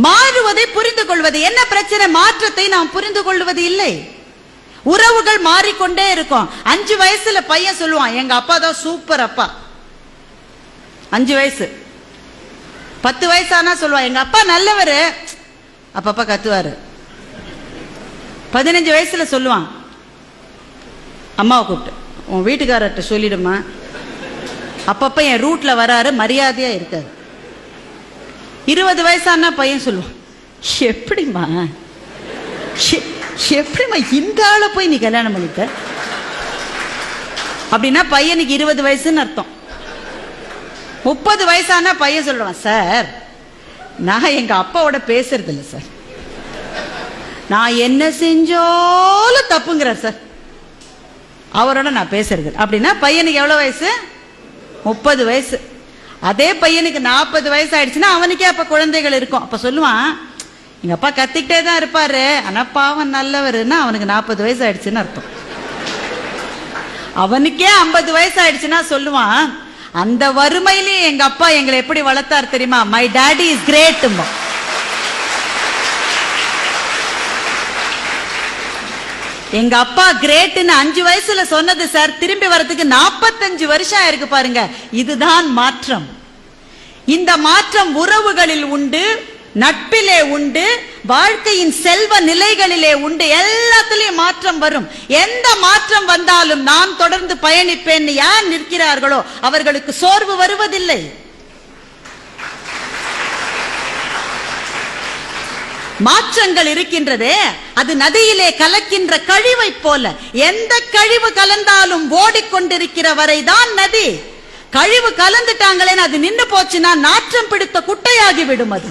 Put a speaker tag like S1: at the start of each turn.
S1: மாறுவதை புரிந்து கொள்வது. என்ன பிரச்சனை? மாற்றத்தை நாம் புரிந்து கொள்வது இல்லை. உறவுகள் மாறிக்கொண்டே இருக்கும். 5 வயசுல பையன் சொல்லுவான், எங்க அப்பா தான் சூப்பர் அப்பா. 5 வயசு. 10 வயசானா சொல்லுவான், எங்க அப்பா நல்லவரு, அப்பப்பா கத்துவாரு. 15 வயசுல சொல்லுவான், அம்மாவை கூப்பிட்டு, உன் வீட்டுக்காரர்கிட்ட சொல்லிடுமா, அப்பப்ப என் ரூட்ல வராரு, மரியாதையா இருக்காரு. 20 வயசானா பையன் சொல்லுவான், எப்படிமா இந்த ஆளை போய் நீ கல்யாணம் பண்ணிட்ட? அப்படின்னா பையனுக்கு 20 வயசுன்னு அர்த்தம். 30 வயசானா பையன் சொல்லுவான், சார் நான் எங்க அப்பாவோட பேசுறது இல்லை சார், நான் என்ன செஞ்சாலும் தப்புங்கிறார் சார், அவரோட நான் பேசுறது. அப்படின்னா பையனுக்கு எவ்வளவு வயசு? 30 வயசு. அதே பையனுக்கு 40 வயசு ஆயிடுச்சுன்னா அவனுக்கே அப்ப குழந்தைகள் இருக்கும். அப்ப சொல்லுவான், எங்க அப்பா கத்திக்கிட்டே தான் இருப்பாரு, ஆனா பாவம் நல்லவருன்னா அவனுக்கு 40 வயசு ஆயிடுச்சுன்னு அர்த்தம். அவனுக்கே 50 வயசு ஆயிடுச்சுன்னா சொல்லுவான், அந்த வறுமையிலேயே எங்க அப்பா எங்களை எப்படி வளர்த்தார் தெரியுமா, மை டாடி இஸ் கிரேட். எங்க அப்பா கிரேட்னு 5 வயசுல சொன்னது சார், திரும்பி வரதுக்கு 45 வருஷம் இருக்கு பாருங்க. இதுதான் மாற்றம். இந்த மாற்றம் உறவுகளில் உண்டு, நட்பிலே உண்டு, வாழ்க்கையின் செல்வ நிலைகளிலே உண்டு. எல்லாத்திலையும் மாற்றம் வரும். எந்த மாற்றம் வந்தாலும் நான் தொடர்ந்து பயணிப்பேன் யார் நிற்கிறார்களோ அவர்களுக்கு சோர்வு வருவதில்லை. மாற்றங்கள் இருக்கின்றதே, அது நதியிலே கலக்கின்ற கழிவை போல. எந்த கழிவு கலந்தாலும் ஓடிக்கொண்டிருக்கிற வரைதான் நதி. கழிவு கலந்துட்டாங்களேன்னு அது நின்று போச்சுன்னா நாற்றம் பிடித்த குட்டையாகி விடும். அது